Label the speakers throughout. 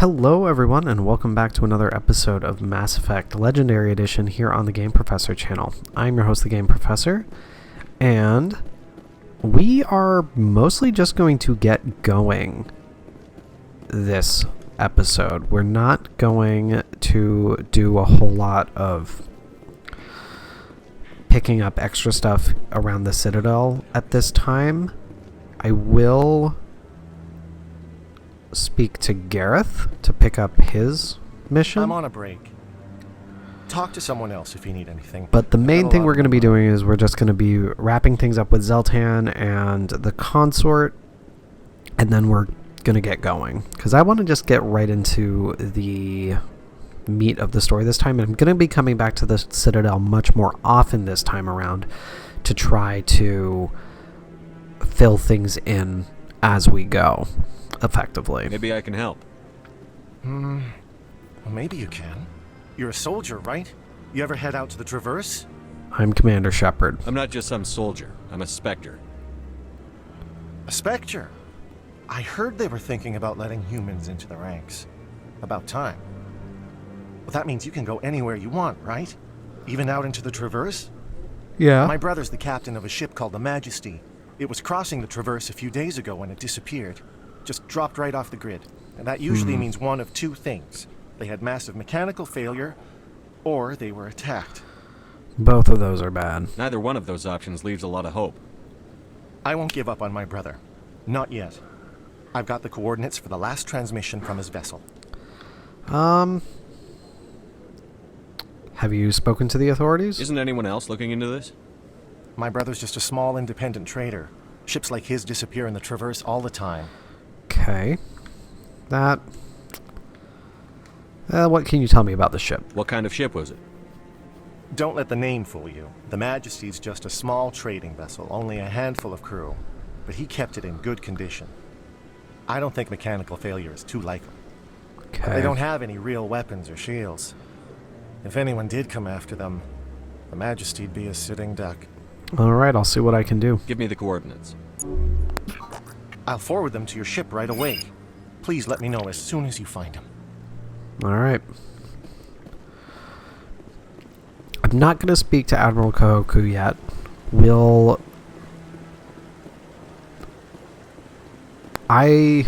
Speaker 1: Hello everyone, and welcome back to another episode of Mass Effect Legendary Edition here on the Game Professor channel. I'm your host, the Game Professor, and we are mostly just going to get going this episode. We're not going to do a whole lot of picking up extra stuff around the Citadel at this time. I will speak to Gareth to pick up his mission.
Speaker 2: I'm on a break. Talk to someone else if you need anything.
Speaker 1: But the main thing we're going to be doing is we're just going to be wrapping things up with Zoltan and the consort, and then we're going to get going. Because I want to just get right into the meat of the story this time, and I'm going to be coming back to the Citadel much more often this time around to try to fill things in as we go, effectively.
Speaker 3: Maybe I can help.
Speaker 2: Well, maybe you can. You're a soldier, right? You ever head out to the Traverse?
Speaker 1: I'm Commander Shepard.
Speaker 3: I'm not just some soldier. I'm a Spectre.
Speaker 2: A Spectre? I heard they were thinking about letting humans into the ranks. About time. Well, that means you can go anywhere you want, right? Even out into the Traverse?
Speaker 1: Yeah.
Speaker 2: My brother's the captain of a ship called the Majesty. It was crossing the Traverse a few days ago when it disappeared. Just dropped right off the grid. And that usually means one of two things. They had massive mechanical failure, or they were attacked.
Speaker 1: Both of those are bad.
Speaker 3: Neither one of those options leaves a lot of hope.
Speaker 2: I won't give up on my brother. Not yet. I've got the coordinates for the last transmission from his vessel.
Speaker 1: Have you spoken to the authorities?
Speaker 3: Isn't anyone else looking into this?
Speaker 2: My brother's just a small independent trader. Ships like his disappear in the Traverse all the time.
Speaker 1: Okay. That... what can you tell me about the ship?
Speaker 3: What kind of ship was it?
Speaker 2: Don't let the name fool you. The Majesty's just a small trading vessel, only a handful of crew. But he kept it in good condition. I don't think mechanical failure is too likely.
Speaker 1: Okay.
Speaker 2: They don't have any real weapons or shields. If anyone did come after them, the Majesty'd be a sitting duck.
Speaker 1: Alright, I'll see what I can do.
Speaker 3: Give me the coordinates.
Speaker 2: I'll forward them to your ship right away. Please let me know as soon as you find them.
Speaker 1: Alright. I'm not going to speak to Admiral Kohoku yet. I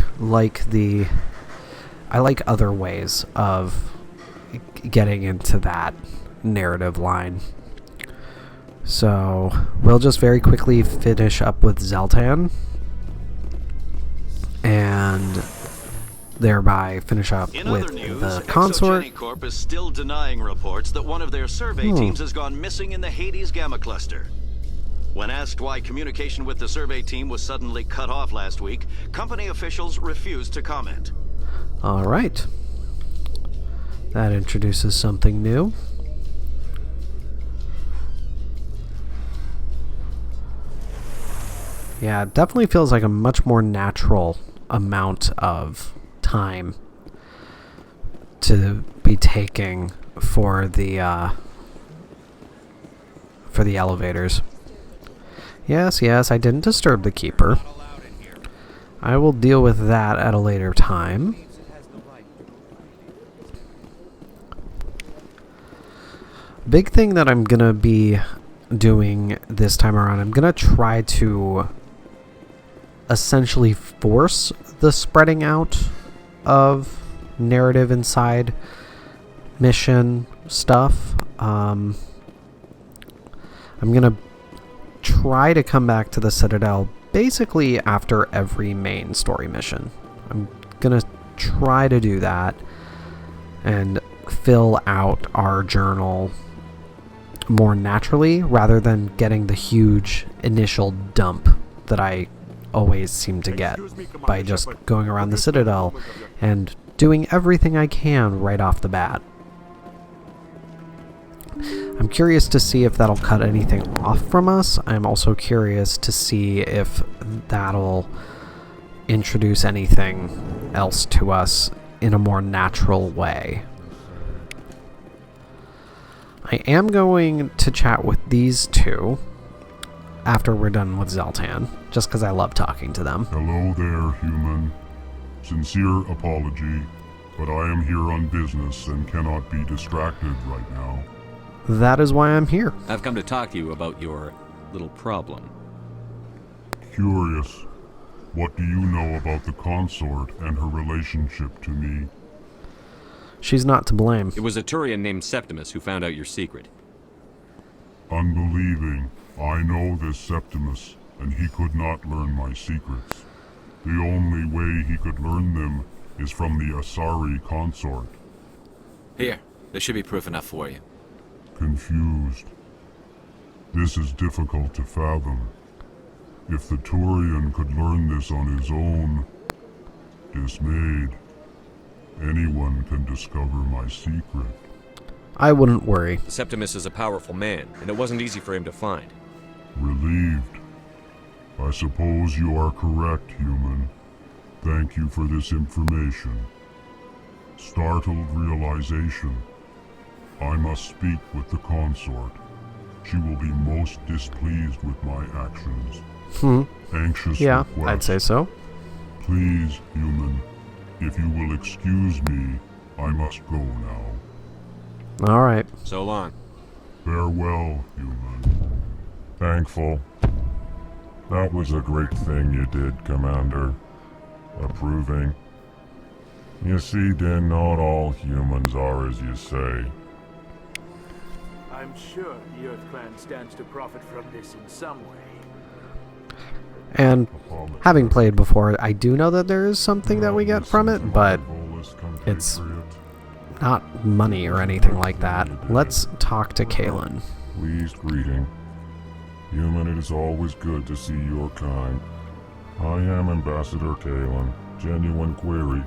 Speaker 1: like other ways of getting into that narrative line. So, we'll just very quickly finish up with Zoltan, and thereby finish up with the consort.
Speaker 4: Corp is still denying reports that one of their survey teams has gone missing in the Hades Gamma Cluster. When asked why communication with the survey team was suddenly cut off last week, company officials refused to comment.
Speaker 1: Alright. That introduces something new. Yeah, it definitely feels like a much more natural amount of time to be taking for the elevators. Yes, I didn't disturb the Keeper. I will deal with that at a later time. Big thing that I'm gonna be doing this time around, I'm gonna try to essentially force the spreading out of narrative inside mission stuff. I'm gonna try to come back to the Citadel basically after every main story mission. I'm gonna try to do that and fill out our journal more naturally rather than getting the huge initial dump that I always seem to get by just going around the Citadel and doing everything I can right off the bat. I'm curious to see if that'll cut anything off from us. I'm also curious to see if that'll introduce anything else to us in a more natural way. I am going to chat with these two after we're done with Zoltan, just because I love talking to them.
Speaker 5: Hello there, human. Sincere apology. but I am here on business and cannot be distracted right now.
Speaker 1: That is why I'm here.
Speaker 3: I've come to talk to you about your little problem.
Speaker 5: Curious. What do you know about the consort and her relationship to me?
Speaker 1: She's not to blame.
Speaker 3: It was a Turian named Septimus who found out your secret.
Speaker 5: Unbelieving. I know this Septimus, and he could not learn my secrets. The only way he could learn them is from the Asari consort.
Speaker 6: Here, there should be proof enough for you.
Speaker 5: Confused. This is difficult to fathom. If the Turian could learn this on his own, dismayed, anyone can discover my secret.
Speaker 1: I wouldn't worry.
Speaker 3: Septimus is a powerful man, and it wasn't easy for him to find.
Speaker 5: Relieved. I suppose you are correct, human. Thank you for this information. Startled realization. I must speak with the consort. She will be most displeased with my actions. Anxious
Speaker 1: Yeah,
Speaker 5: request.
Speaker 1: I'd say so.
Speaker 5: Please, human, if you will excuse me, I must go now.
Speaker 1: Alright.
Speaker 3: So long.
Speaker 5: Farewell, human. Thankful. That was a great thing you did, Commander. Approving. You see, then not all humans are as you say.
Speaker 7: I'm sure the Earth Clan stands to profit from this in some way.
Speaker 1: And having played before, I do know that there is something that we get from it, but it's not money or anything like that. Let's talk to Kalen.
Speaker 5: Pleased greeting. Human, it is always good to see your kind. I am Ambassador Kalen. Genuine query.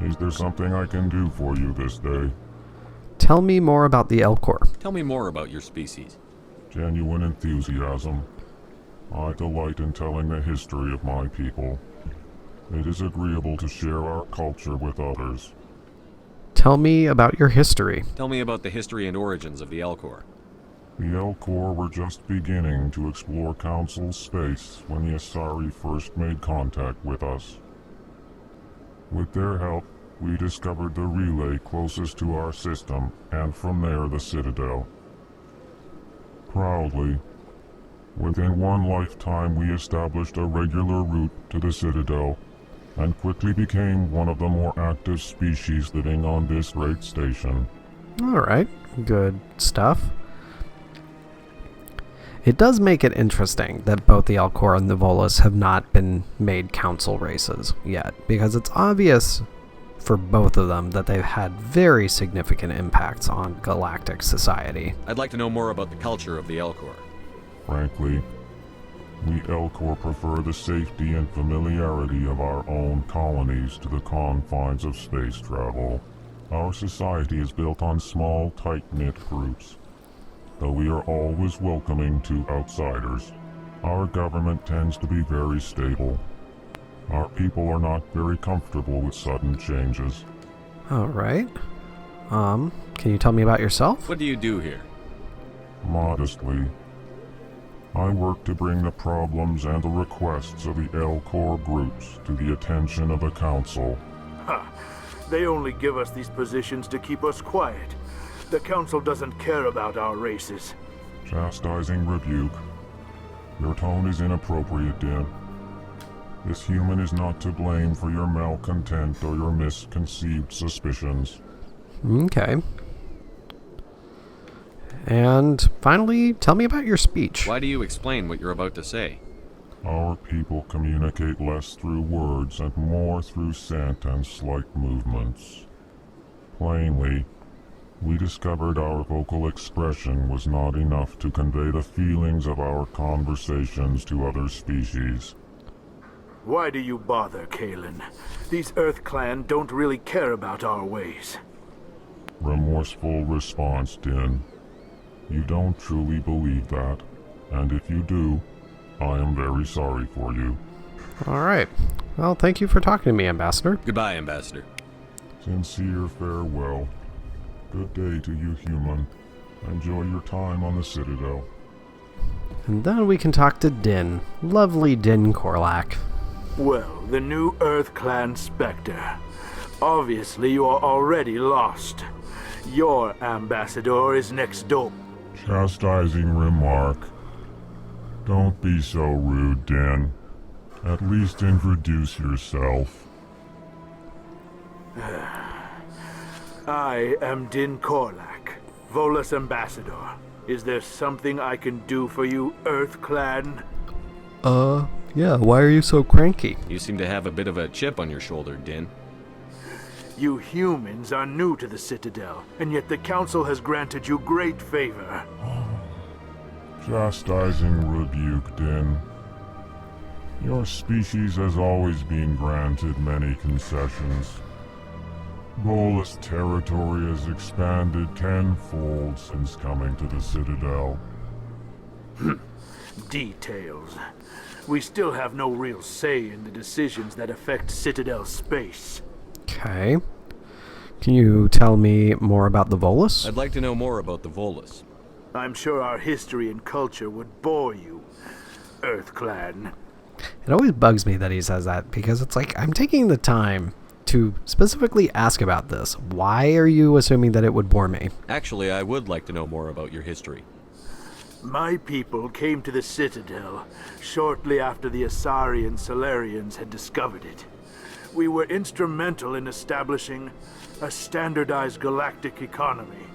Speaker 5: Is there something I can do for you this day?
Speaker 1: Tell me more about the Elcor.
Speaker 3: Tell me more about your species.
Speaker 5: Genuine enthusiasm. I delight in telling the history of my people. It is agreeable to share our culture with others.
Speaker 1: Tell me about your history.
Speaker 3: Tell me about the history and origins of the Elcor.
Speaker 5: The Elcor were just beginning to explore Council space when the Asari first made contact with us. With their help, we discovered the relay closest to our system, and from there the Citadel. Proudly, within one lifetime we established a regular route to the Citadel, and quickly became one of the more active species living on this great station.
Speaker 1: Alright, good stuff. It does make it interesting that both the Elcor and the Volus have not been made council races yet, because it's obvious for both of them that they've had very significant impacts on galactic society.
Speaker 3: I'd like to know more about the culture of the Elcor.
Speaker 5: Frankly, we Elcor prefer the safety and familiarity of our own colonies to the confines of space travel. Our society is built on small, tight-knit groups. Though we are always welcoming to outsiders, our government tends to be very stable. Our people are not very comfortable with sudden changes.
Speaker 1: Alright. Can you tell me about yourself?
Speaker 3: What do you do here?
Speaker 5: Modestly, I work to bring the problems and the requests of the Elcor groups to the attention of the Council.
Speaker 7: Ha! They only give us these positions to keep us quiet. The Council doesn't care about our races.
Speaker 5: Chastising rebuke. Your tone is inappropriate, Din. This human is not to blame for your malcontent or your misconceived suspicions.
Speaker 1: Okay. And finally, tell me about your speech.
Speaker 3: Why do you explain what you're about to say?
Speaker 5: Our people communicate less through words and more through scent and slight movements. Plainly, we discovered our vocal expression was not enough to convey the feelings of our conversations to other species.
Speaker 7: Why do you bother, Kalen? These Earth Clan don't really care about our ways.
Speaker 5: Remorseful response, Din. You don't truly believe that, and if you do, I am very sorry for you.
Speaker 1: Alright. Well, thank you for talking to me, Ambassador.
Speaker 3: Goodbye, Ambassador.
Speaker 5: Sincere farewell. Good day to you, human. Enjoy your time on the Citadel.
Speaker 1: And then we can talk to Din. Lovely Din Korlak.
Speaker 7: Well, the new Earth Clan Spectre. Obviously, you are already lost. Your ambassador is next door.
Speaker 5: Chastising remark. Don't be so rude, Din. At least introduce yourself.
Speaker 7: I am Din Korlak, Volus ambassador. Is there something I can do for you, Earth Clan?
Speaker 1: Yeah, why are you so cranky?
Speaker 3: You seem to have a bit of a chip on your shoulder, Din.
Speaker 7: You humans are new to the Citadel, and yet the Council has granted you great favor.
Speaker 5: Chastising rebuke, Din. Your species has always been granted many concessions. Volus territory has expanded tenfold since coming to the Citadel.
Speaker 7: Details. We still have no real say in the decisions that affect Citadel space.
Speaker 1: Okay. Can you tell me more about the Volus?
Speaker 3: I'd like to know more about the Volus.
Speaker 7: I'm sure our history and culture would bore you, Earth Clan.
Speaker 1: It always bugs me that he says that, because it's like, I'm taking the time to specifically ask about this. Why are you assuming that it would bore me?
Speaker 3: Actually, I would like to know more about your history.
Speaker 7: My people came to the Citadel shortly after the Asari and Salarians had discovered it. We were instrumental in establishing a standardized galactic economy.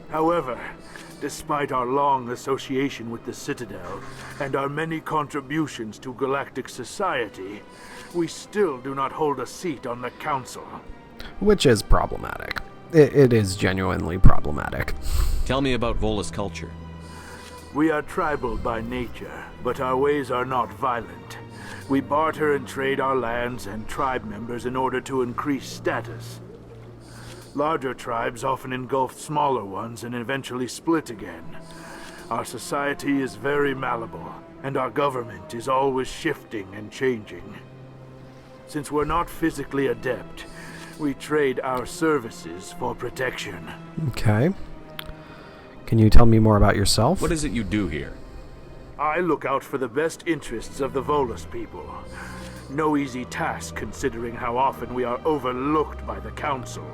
Speaker 7: However, despite our long association with the Citadel and our many contributions to galactic society, we still do not hold a seat on the Council.
Speaker 1: Which is problematic. It is genuinely problematic.
Speaker 3: Tell me about Volus culture.
Speaker 7: We are tribal by nature, but our ways are not violent. We barter and trade our lands and tribe members in order to increase status. Larger tribes often engulf smaller ones and eventually split again. Our society is very malleable, and our government is always shifting and changing. Since we're not physically adept, we trade our services for protection.
Speaker 1: Okay. Can you tell me more about yourself?
Speaker 3: What is it you do here?
Speaker 7: I look out for the best interests of the Volus people. No easy task considering how often we are overlooked by the Council.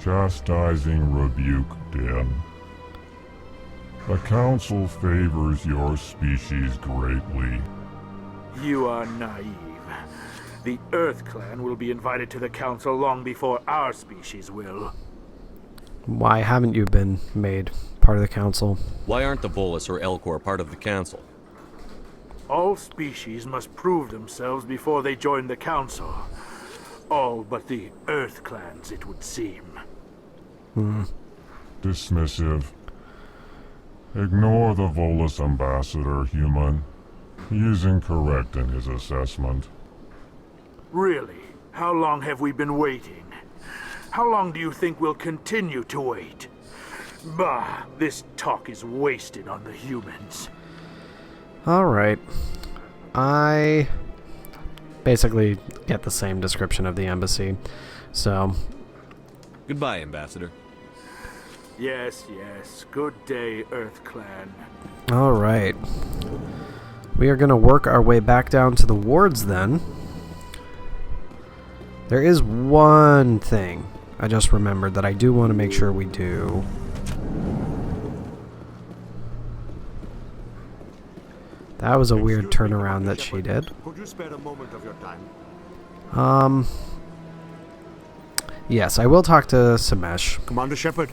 Speaker 5: Chastising rebuke, Din. The Council favors your species greatly.
Speaker 7: You are naive. The Earth Clan will be invited to the Council long before our species will.
Speaker 1: Why haven't you been made part of the Council?
Speaker 3: Why aren't the Volus or Elcor part of the Council?
Speaker 7: All species must prove themselves before they join the Council. All but the Earth Clans, it would seem.
Speaker 5: Dismissive. Ignore the Volus ambassador, human. He is incorrect in his assessment.
Speaker 7: Really? How long have we been waiting? How long do you think we'll continue to wait? Bah, this talk is wasted on the humans.
Speaker 1: Alright. I basically get the same description of the embassy. So,
Speaker 3: Goodbye, Ambassador.
Speaker 7: Yes, yes. Good day, Earth Clan.
Speaker 1: alright. We are going to work our way back down to the wards then. There is one thing I just remembered that I do want to make sure we do. That was a weird turnaround that she did.
Speaker 8: Could you spare a moment of your time?
Speaker 1: Yes, I will talk to Samesh.
Speaker 8: Commander Shepard,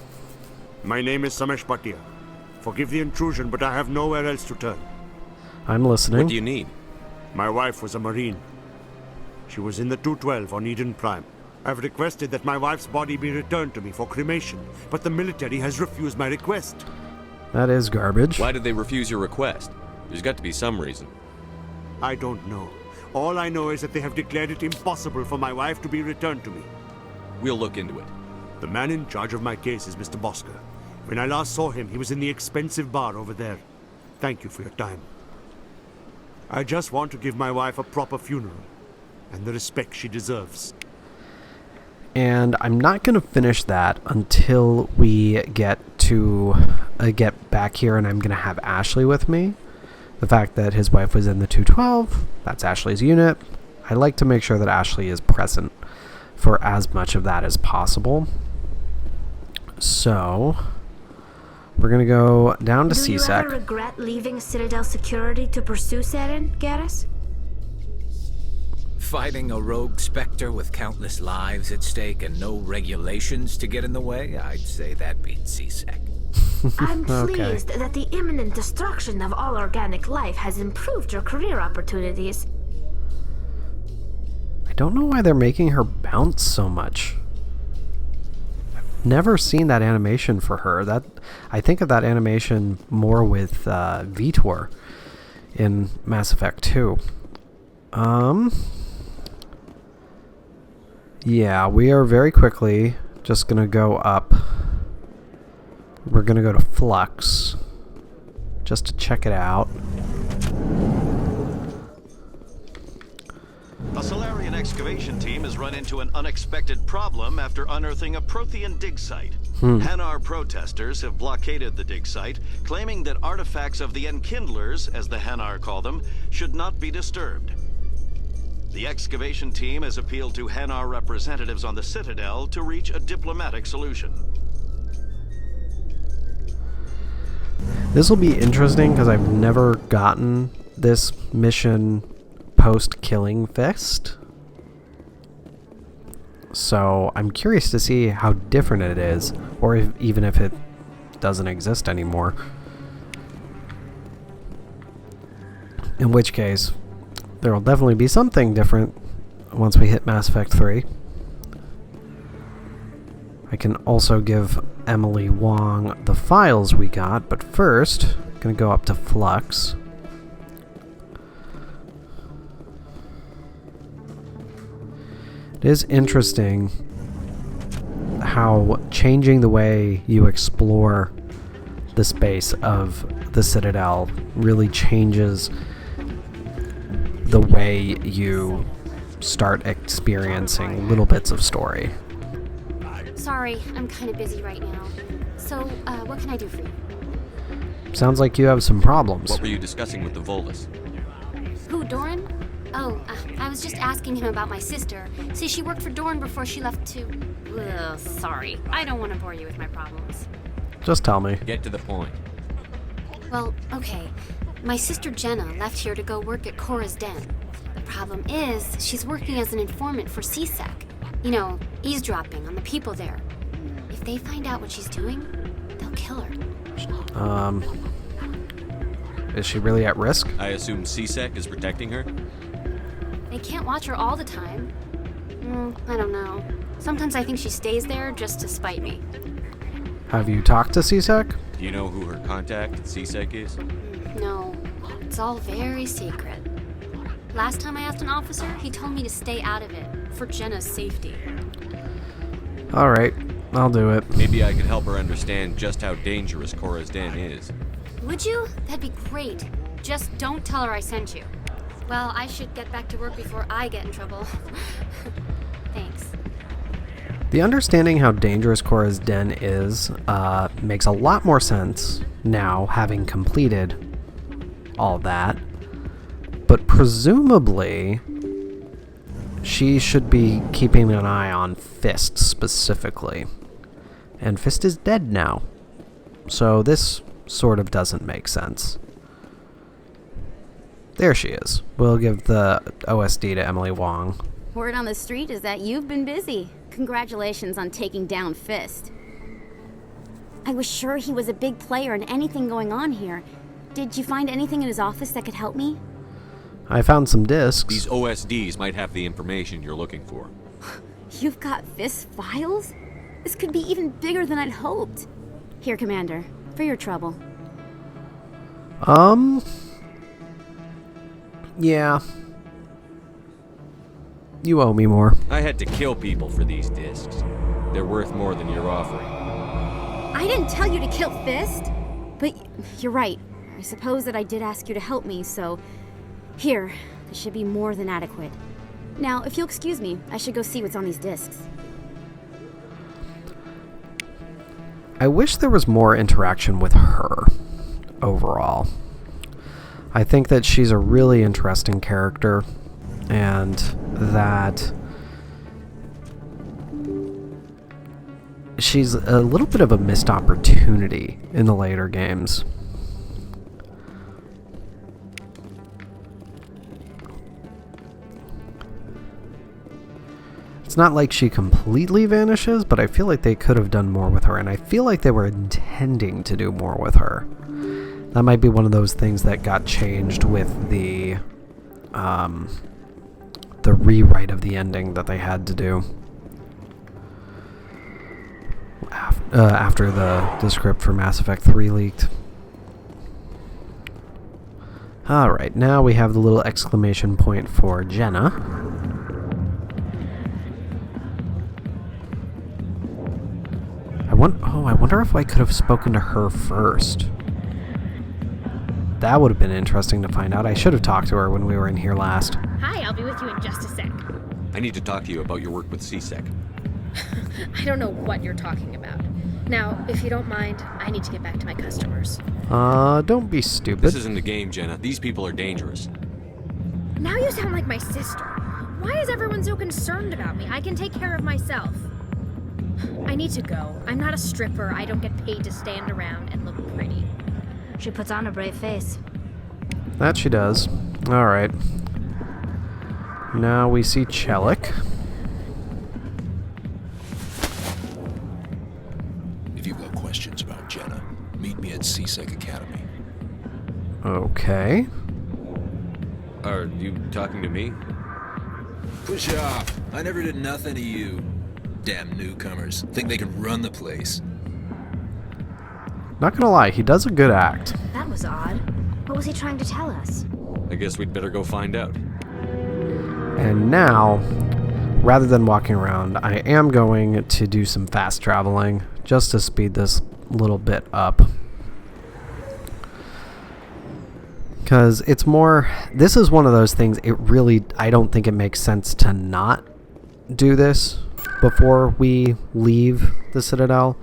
Speaker 8: my name is Samesh Bhatia. Forgive the intrusion, but I have nowhere else to turn.
Speaker 1: I'm listening.
Speaker 3: What do you need?
Speaker 8: My wife was a Marine. She was in the 212 on Eden Prime. I've requested that my wife's body be returned to me for cremation, but the military has refused my request.
Speaker 1: That is garbage.
Speaker 3: Why did they refuse your request? There's got to be some reason.
Speaker 8: I don't know. All I know is that they have declared it impossible for my wife to be returned to me.
Speaker 3: We'll look into it.
Speaker 8: The man in charge of my case is Mr. Bosker. When I last saw him, he was in the expensive bar over there. Thank you for your time. I just want to give my wife a proper funeral, and the respect she deserves.
Speaker 1: And I'm not going to finish that until we get back here and I'm going to have Ashley with me. The fact that his wife was in the 212, that's Ashley's unit. I like to make sure that Ashley is present for as much of that as possible. So we're going to go down to
Speaker 9: Do you
Speaker 1: CSEC.
Speaker 9: ever regret leaving Citadel security to pursue Saren, Garrus?
Speaker 10: Fighting a rogue Spectre with countless lives at stake and no regulations to get in the way? I'd say that beats CSEC.
Speaker 9: I'm
Speaker 1: Okay.
Speaker 9: pleased that the imminent destruction of all organic life has improved your career opportunities.
Speaker 1: I don't know why they're making her bounce so much. I've never seen that animation for her. That I think of that animation more with Vitor in Mass Effect 2. Yeah, we are very quickly just going to go up. We're going to go to Flux just to check it out.
Speaker 4: A Solarian excavation team has run into an unexpected problem after unearthing a Prothean dig site. Hanar protesters have blockaded the dig site, claiming that artifacts of the Enkindlers, as the Hanar call them, should not be disturbed. The excavation team has appealed to Hanar representatives on the Citadel to reach a diplomatic solution.
Speaker 1: This will be interesting because I've never gotten this mission post-killing Fist. So I'm curious to see how different it is, or even if it doesn't exist anymore. In which case, there will definitely be something different once we hit Mass Effect 3. I can also give Emily Wong the files we got, but first, I'm going to go up to Flux. It is interesting how changing the way you explore the space of the Citadel really changes the way you start experiencing little bits of story.
Speaker 11: Sorry, I'm kind of busy right now. So, what can I do for you?
Speaker 1: Sounds like you have some problems.
Speaker 3: What were you discussing with the Volus?
Speaker 11: Who, Doran? Oh, I was just asking him about my sister. See, she worked for Doran before she left to... Ugh, sorry. I don't want to bore you with my problems.
Speaker 1: Just tell me.
Speaker 3: Get to the point.
Speaker 11: Well, okay. My sister Jenna left here to go work at Cora's Den. The problem is, she's working as an informant for CSEC. You know, eavesdropping on the people there. If they find out what she's doing, they'll kill her.
Speaker 1: Is she really at risk?
Speaker 3: I assume CSEC is protecting her?
Speaker 11: They can't watch her all the time. I don't know. Sometimes I think she stays there just to spite me.
Speaker 1: Have you talked to CSEC?
Speaker 3: Do you know who her contact at CSEC is?
Speaker 11: No, it's all very secret. Last time I asked an officer, he told me to stay out of it, for Jenna's safety.
Speaker 1: Alright, I'll do it.
Speaker 3: Maybe I could help her understand just how dangerous Cora's Den is.
Speaker 11: Would you? That'd be great. Just don't tell her I sent you. Well, I should get back to work before I get in trouble. Thanks.
Speaker 1: The understanding how dangerous Cora's Den is makes a lot more sense now, having completed all that. But presumably, she should be keeping an eye on Fist specifically. And Fist is dead now. So this sort of doesn't make sense. There she is. We'll give the OSD to Emily Wong.
Speaker 12: Word on the street is that you've been busy. Congratulations on taking down Fist. I was sure he was a big player in anything going on here. Did you find anything in his office that could help me?
Speaker 1: I found some discs.
Speaker 3: These OSDs might have the information you're looking for.
Speaker 12: You've got Fist's files? This could be even bigger than I'd hoped. Here, Commander, for your trouble.
Speaker 1: Yeah. You owe me more.
Speaker 3: I had to kill people for these discs. They're worth more than you're offering.
Speaker 12: I didn't tell you to kill Fist, but you're right. I suppose that I did ask you to help me, so... Here, this should be more than adequate. Now, if you'll excuse me, I should go see what's on these discs.
Speaker 1: I wish there was more interaction with her, overall. I think that she's a really interesting character, and that she's a little bit of a missed opportunity in the later games. It's not like she completely vanishes, but I feel like they could have done more with her, and I feel like they were intending to do more with her. That might be one of those things that got changed with the rewrite of the ending that they had to do after the script for Mass Effect 3 leaked. Alright, now we have the little exclamation point for Jenna. I wonder if I could have spoken to her first. That would have been interesting to find out. I should have talked to her when we were in here last.
Speaker 13: Hi, I'll be with you in just a sec.
Speaker 3: I need to talk to you about your work with CSEC.
Speaker 13: I don't know what you're talking about. Now, if you don't mind, I need to get back to my customers.
Speaker 1: Don't be stupid.
Speaker 3: This isn't a game, Jenna. These people are dangerous.
Speaker 13: Now you sound like my sister. Why is everyone so concerned about me? I can take care of myself. I need to go. I'm not a stripper. I don't get paid to stand around and look pretty.
Speaker 9: She puts on a brave face.
Speaker 1: That she does. Alright. Now we see Chelik.
Speaker 14: If you've got questions about Jenna, meet me at CSEC Academy.
Speaker 1: Okay.
Speaker 3: Are you talking to me?
Speaker 14: Push off. I never did nothing to you. Damn newcomers. Think they can run the place.
Speaker 1: Not gonna lie, he does a good act.
Speaker 9: That was odd. What was he trying to tell us?
Speaker 3: I guess we'd better go find out.
Speaker 1: And now, rather than walking around, I am going to do some fast traveling just to speed this little bit up. Because it's more... This is one of those things, I don't think it makes sense to not do this before we leave the Citadel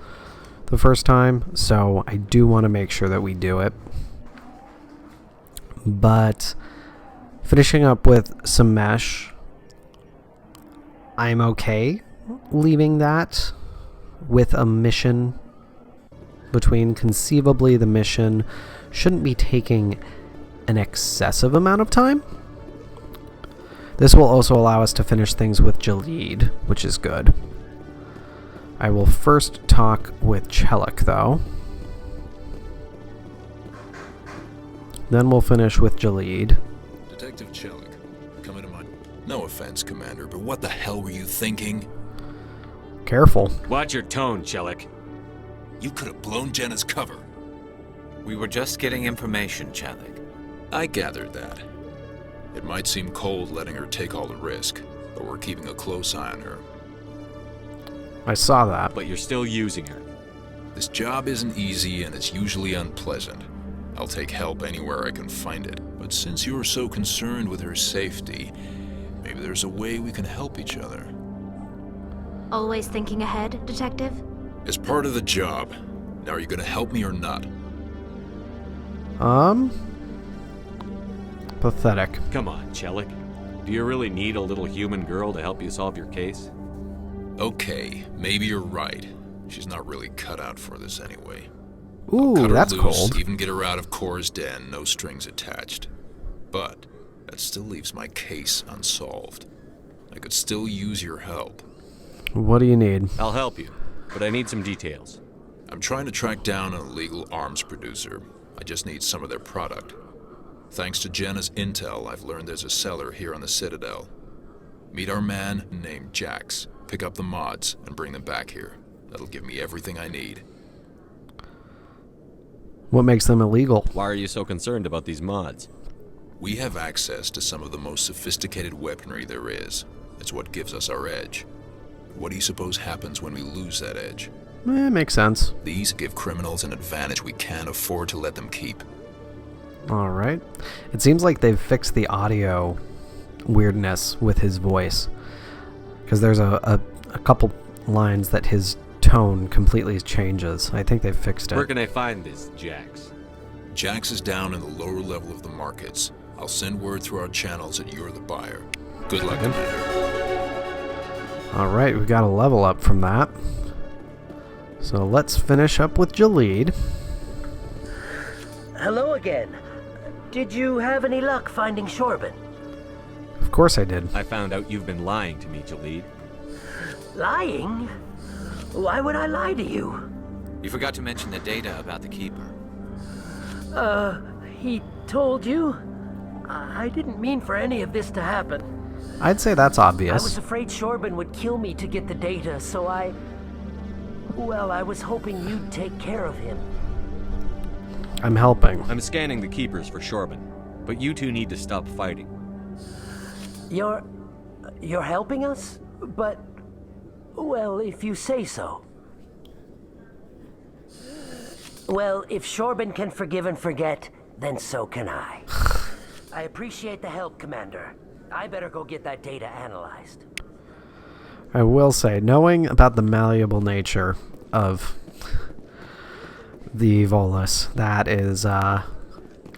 Speaker 1: the first time, so I do want to make sure that we do it. But finishing up with some mesh, I'm okay leaving that with a mission between. Conceivably, the mission shouldn't be taking an excessive amount of time. This will also allow us to finish things with Jalid, which is good. I will first talk with Chelik, though. Then we'll finish with Jalid.
Speaker 14: Detective Chelik, come into my... No offense, Commander, but what the hell were you thinking?
Speaker 1: Careful.
Speaker 3: Watch your tone, Chelik.
Speaker 14: You could have blown Jenna's cover.
Speaker 10: We were just getting information, Chelik.
Speaker 14: I gathered that. It might seem cold letting her take all the risk, but we're keeping a close eye on her.
Speaker 1: I saw that.
Speaker 3: But you're still using her.
Speaker 14: This job isn't easy and it's usually unpleasant. I'll take help anywhere I can find it. But since you're so concerned with her safety, maybe there's a way we can help each other.
Speaker 9: Always thinking ahead, Detective?
Speaker 14: As part of the job. Now, are you gonna help me or not?
Speaker 1: Pathetic.
Speaker 3: Come on, Chelik. Do you really need a little human girl to help you solve your case?
Speaker 14: Okay, maybe you're right. She's not really cut out for this anyway.
Speaker 1: Ooh,
Speaker 14: cut her
Speaker 1: that's
Speaker 14: loose,
Speaker 1: cold.
Speaker 14: Even get her out of Cora's den, no strings attached. But that still leaves my case unsolved. I could still use your help.
Speaker 1: What do you need?
Speaker 3: I'll help you, but I need some details.
Speaker 14: I'm trying to track down an illegal arms producer. I just need some of their product. Thanks to Jenna's intel, I've learned there's a seller here on the Citadel. Meet our man named Jax, pick up the mods, and bring them back here. That'll give me everything I need.
Speaker 1: What makes them illegal?
Speaker 3: Why are you so concerned about these mods?
Speaker 14: We have access to some of the most sophisticated weaponry there is. It's what gives us our edge. What do you suppose happens when we lose that edge?
Speaker 1: Makes sense.
Speaker 14: These give criminals an advantage we can't afford to let them keep.
Speaker 1: Alright. It seems like they've fixed the audio weirdness with his voice. Because there's a couple lines that his tone completely changes. I think they've fixed it.
Speaker 3: Where can I find this Jax?
Speaker 14: Jax is down in the lower level of the markets. I'll send word through our channels that you're the buyer. Good luck, Commander.
Speaker 1: Alright, we got a level up from that. So let's finish up with Jaleed.
Speaker 15: Hello again. Did you have any luck finding Shorben?
Speaker 1: Of course I did.
Speaker 3: I found out you've been lying to me, Jaleed.
Speaker 15: Lying? Why would I lie to you?
Speaker 6: You forgot to mention the data about the Keeper.
Speaker 15: He told you? I didn't mean for any of this to happen.
Speaker 1: I'd say that's obvious.
Speaker 15: I was afraid Shorben would kill me to get the data, so well, I was hoping you'd take care of him.
Speaker 1: I'm helping.
Speaker 3: I'm scanning the Keepers for Shorben, but you two need to stop fighting.
Speaker 15: You're helping us? But, well, if you say so. Well, if Shorben can forgive and forget, then so can I. I appreciate the help, Commander. I better go get that data analyzed.
Speaker 1: I will say, knowing about the malleable nature of the Volus, that is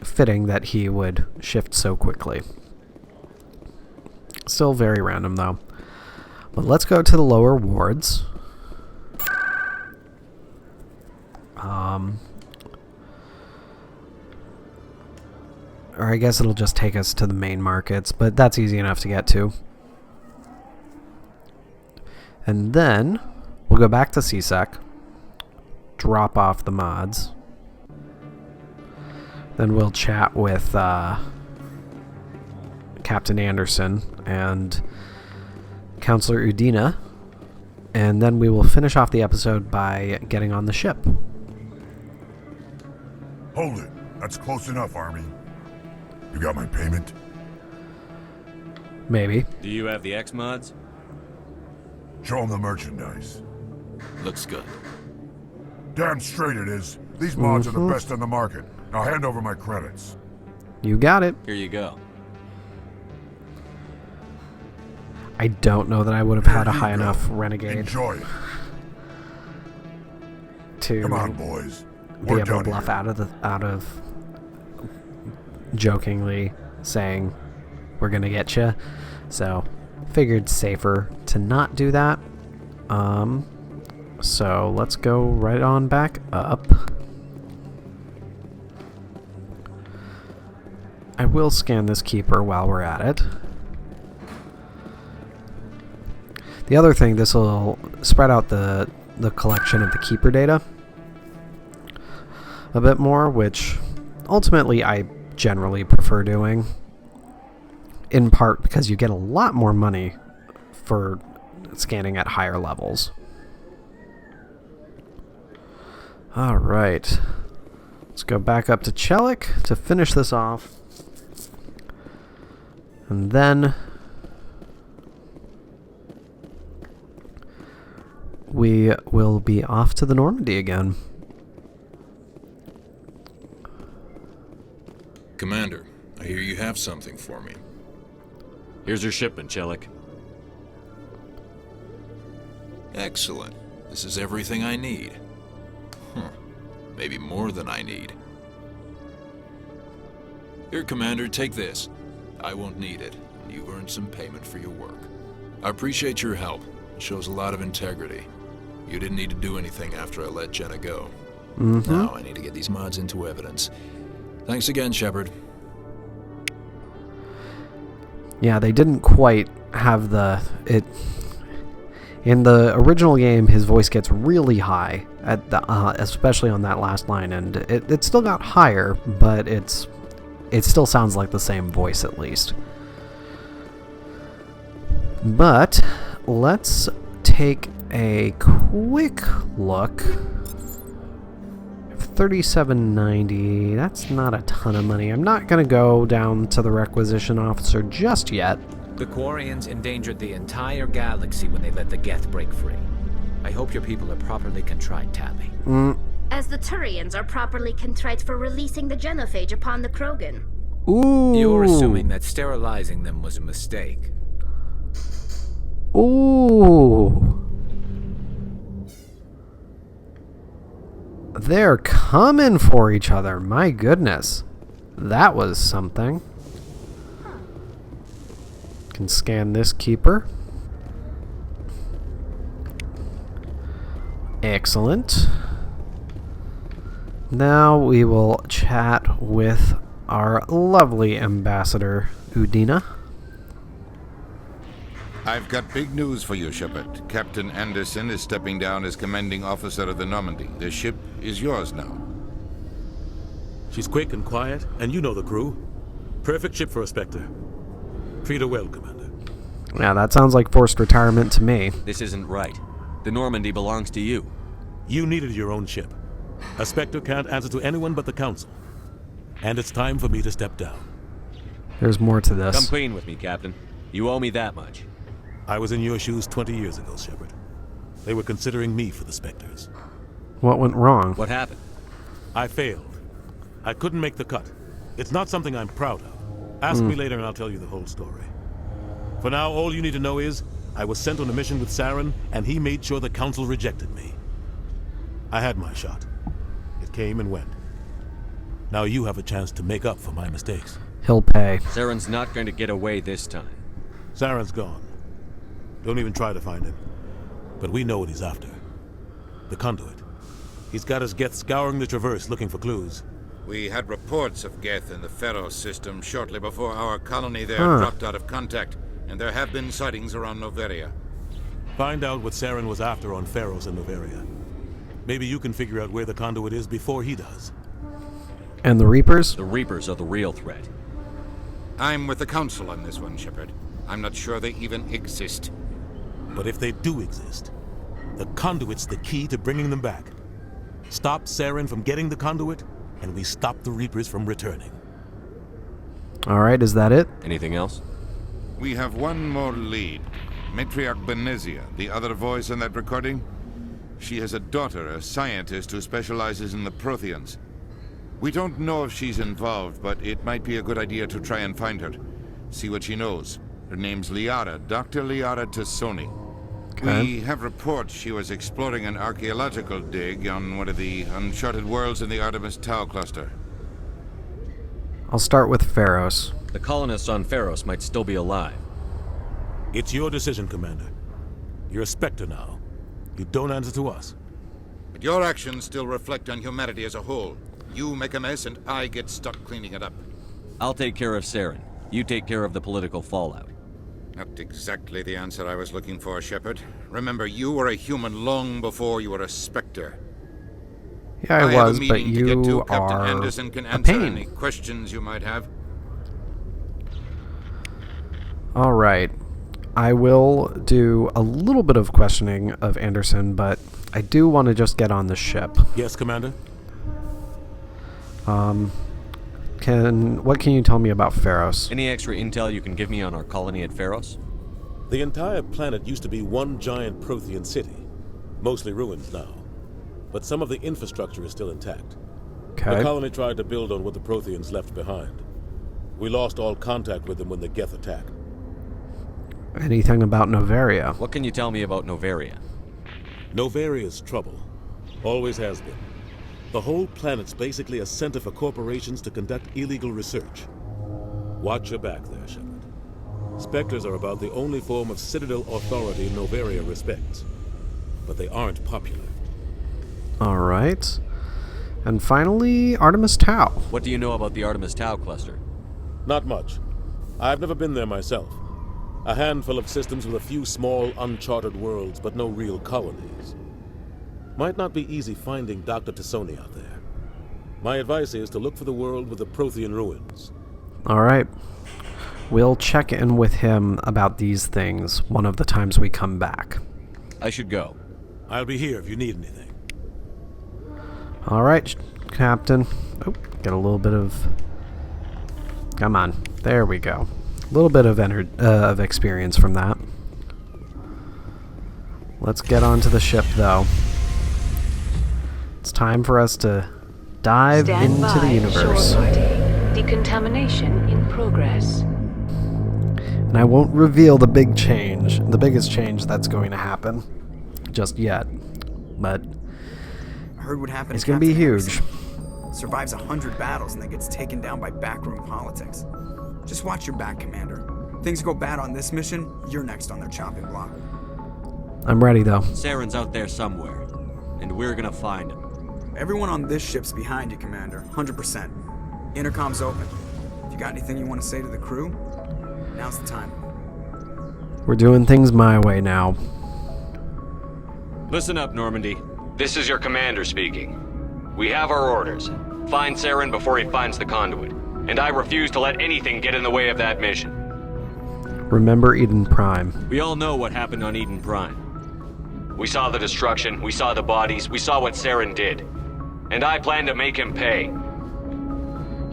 Speaker 1: fitting that he would shift so quickly. Still very random, though. But let's go to the lower wards. Or I guess it'll just take us to the main markets, but that's easy enough to get to. And then we'll go back to CSEC, drop off the mods. Then we'll chat with Captain Anderson and Counselor Udina, and then we will finish off the episode by getting on the ship.
Speaker 16: Hold it. That's close enough, Army. You got my payment?
Speaker 1: Maybe.
Speaker 3: Do you have the X mods?
Speaker 16: Show them the merchandise.
Speaker 6: Looks good.
Speaker 16: Damn straight it is. These mods are the best on the market. Now hand over my credits.
Speaker 1: You got it.
Speaker 3: Here you go.
Speaker 1: I don't know that I would have had a high enough renegade.
Speaker 16: Enjoy it.
Speaker 1: To
Speaker 16: come on, boys.
Speaker 1: Be able to bluff out of jokingly saying we're gonna get you. So figured safer to not do that. So let's go right on back up. I will scan this Keeper while we're at it. The other thing, this will spread out the collection of the Keeper data a bit more, which ultimately I generally prefer doing, in part because you get a lot more money for scanning at higher levels. Alright, let's go back up to Chelik to finish this off, and then we will be off to the Normandy again.
Speaker 14: Commander, I hear you have something for me.
Speaker 3: Here's your shipment, Chelik.
Speaker 14: Excellent. This is everything I need. Maybe more than I need. Here, Commander, take this. I won't need it. You've earned some payment for your work. I appreciate your help. It shows a lot of integrity. You didn't need to do anything after I let Jenna go. Now I need to get these mods into evidence. Thanks again, Shepard.
Speaker 1: Yeah, they didn't quite have it. In the original game, his voice gets really high, at the, especially on that last line, and it still got higher, but it still sounds like the same voice at least. But let's take a quick look. 3790, that's not a ton of money. I'm not going to go down to the requisition officer just yet.
Speaker 10: The Quarians endangered the entire galaxy when they let the Geth break free. I hope your people are properly contrite, Tally.
Speaker 9: As the Turians are properly contrite for releasing the genophage upon the Krogan.
Speaker 1: Ooh.
Speaker 10: You're assuming that sterilizing them was a mistake.
Speaker 1: Ooh. They're coming for each other. My goodness. That was something. Can scan this Keeper. Excellent. Now we will chat with our lovely ambassador, Udina.
Speaker 17: I've got big news for you, Shepard. Captain Anderson is stepping down as commanding officer of the Normandy. The ship is yours now.
Speaker 18: She's quick and quiet, and you know the crew. Perfect ship for a Spectre. Treat her well, Commander.
Speaker 1: Yeah, that sounds like forced retirement to me.
Speaker 3: This isn't right. The Normandy belongs to you.
Speaker 18: You needed your own ship. A Spectre can't answer to anyone but the Council. And it's time for me to step down.
Speaker 1: There's more to this.
Speaker 3: Come clean with me, Captain. You owe me that much.
Speaker 18: I was in your shoes 20 years ago, Shepard. They were considering me for the Spectres.
Speaker 1: What went wrong?
Speaker 3: What happened?
Speaker 18: I failed. I couldn't make the cut. It's not something I'm proud of. Ask me later and I'll tell you the whole story. For now, all you need to know is, I was sent on a mission with Saren, and he made sure the Council rejected me. I had my shot. It came and went. Now you have a chance to make up for my mistakes.
Speaker 1: He'll pay.
Speaker 3: Saren's not going to get away this time.
Speaker 18: Saren's gone. Don't even try to find him. But we know what he's after. The conduit. He's got his Geth scouring the Traverse looking for clues.
Speaker 17: We had reports of Geth in the Pharos system shortly before our colony there dropped out of contact, and there have been sightings around Noveria.
Speaker 18: Find out what Saren was after on Pharos and Noveria. Maybe you can figure out where the conduit is before he does.
Speaker 1: And the Reapers?
Speaker 3: The Reapers are the real threat.
Speaker 17: I'm with the Council on this one, Shepard. I'm not sure they even exist.
Speaker 18: But if they do exist, the conduit's the key to bringing them back. Stop Saren from getting the conduit, and we stop the Reapers from returning.
Speaker 1: Alright, is that it?
Speaker 3: Anything else?
Speaker 17: We have one more lead. Matriarch Benezia, the other voice in that recording. She has a daughter, a scientist who specializes in the Protheans. We don't know if she's involved, but it might be a good idea to try and find her. See what she knows. Her name's Liara, Dr. Liara Tassoni.
Speaker 1: Okay.
Speaker 17: We have reports she was exploring an archaeological dig on one of the uncharted worlds in the Artemis Tau cluster.
Speaker 1: I'll start with Pharos.
Speaker 3: The colonists on Pharos might still be alive.
Speaker 18: It's your decision, Commander. You're a Spectre now. You don't answer to us.
Speaker 17: But your actions still reflect on humanity as a whole. You make a mess and I get stuck cleaning it up.
Speaker 3: I'll take care of Saren. You take care of the political fallout.
Speaker 17: Not exactly the answer I was looking for, Shepard. Remember, you were a human long before you were a Spectre.
Speaker 1: Yeah, I was, but
Speaker 17: to get to.
Speaker 1: you
Speaker 17: Captain
Speaker 1: are
Speaker 17: Anderson can
Speaker 1: a
Speaker 17: answer
Speaker 1: pain.
Speaker 17: any questions you might have.
Speaker 1: Alright. I will do a little bit of questioning of Anderson, but I do want to just get on the ship.
Speaker 18: Yes, Commander?
Speaker 1: What can you tell me about Pharos?
Speaker 3: Any extra intel you can give me on our colony at Pharos?
Speaker 18: The entire planet used to be one giant Prothean city. Mostly ruins now. But some of the infrastructure is still intact.
Speaker 1: Okay.
Speaker 18: The colony tried to build on what the Protheans left behind. We lost all contact with them when the Geth attacked.
Speaker 1: Anything about Noveria?
Speaker 3: What can you tell me about Noveria?
Speaker 18: Noveria's trouble. Always has been. The whole planet's basically a center for corporations to conduct illegal research. Watch your back there, Shepard. Spectres are about the only form of Citadel authority Noveria respects. But they aren't popular.
Speaker 1: Alright. And finally, Artemis Tau.
Speaker 3: What do you know about the Artemis Tau cluster?
Speaker 18: Not much. I've never been there myself. A handful of systems with a few small, uncharted worlds, but no real colonies. Might not be easy finding Dr. Tassoni out there. My advice is to look for the world with the Prothean ruins.
Speaker 1: Alright. We'll check in with him about these things one of the times we come back.
Speaker 3: I should go.
Speaker 18: I'll be here if you need anything.
Speaker 1: Alright, Captain. Oh, get a little bit of... Come on. There we go. A little bit of experience from that. Let's get onto the ship, though. It's time for us to dive into the universe.
Speaker 19: Decontamination in progress.
Speaker 1: And I won't reveal the biggest change that's going to happen just yet. But
Speaker 20: I heard what happened.
Speaker 1: It's going to be huge.
Speaker 20: Survives 100 battles and then gets taken down by backroom politics. Just watch your back, Commander. Things go bad on this mission, you're next on their chopping block.
Speaker 1: I'm ready, though.
Speaker 3: Saren's out there somewhere. and we're gonna find him.
Speaker 20: Everyone on this ship's behind you, Commander. 100%. Intercom's open. If you got anything you want to say to the crew, now's the time.
Speaker 1: We're doing things my way now.
Speaker 3: Listen up, Normandy.
Speaker 21: This is your commander speaking. We have our orders. Find Saren before he finds the conduit. And I refuse to let anything get in the way of that mission.
Speaker 1: Remember Eden Prime.
Speaker 3: We all know what happened on Eden Prime.
Speaker 21: We saw the destruction, we saw the bodies, we saw what Saren did. And I plan to make him pay.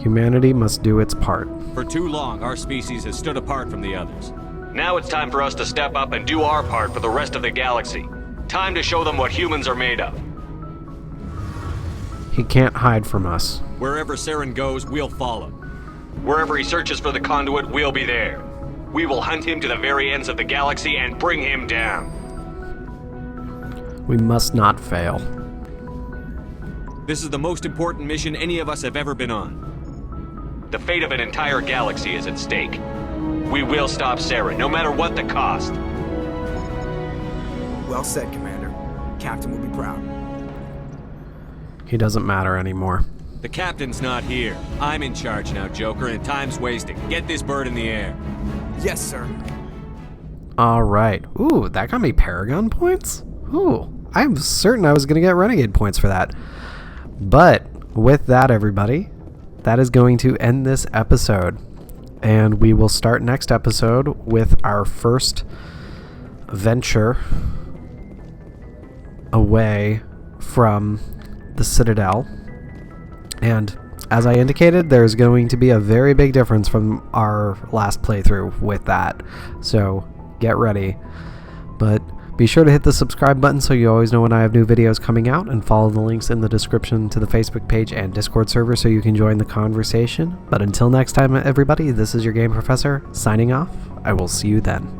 Speaker 1: Humanity must do its part.
Speaker 3: For too long, our species has stood apart from the others.
Speaker 21: Now it's time for us to step up and do our part for the rest of the galaxy. Time to show them what humans are made of.
Speaker 1: He can't hide from us.
Speaker 3: Wherever Saren goes, we'll follow.
Speaker 21: Wherever he searches for the conduit, we'll be there. We will hunt him to the very ends of the galaxy and bring him down.
Speaker 1: We must not fail.
Speaker 3: This is the most important mission any of us have ever been on.
Speaker 21: The fate of an entire galaxy is at stake. We will stop Saren, no matter what the cost.
Speaker 20: Well said, Commander. Captain will be proud.
Speaker 1: He doesn't matter anymore.
Speaker 3: The captain's not here. I'm in charge now, Joker, and time's wasting. Get this bird in the air.
Speaker 20: Yes, sir.
Speaker 1: Alright. Ooh, that got me Paragon points? Ooh, I'm certain I was going to get Renegade points for that. But with that, everybody, that is going to end this episode. And we will start next episode with our first venture away from the Citadel. And as I indicated, there's going to be a very big difference from our last playthrough with that. So get ready. But be sure to hit the subscribe button so you always know when I have new videos coming out, and follow the links in the description to the Facebook page and Discord server so you can join the conversation. But until next time, everybody, this is your Game Professor signing off. I will see you then.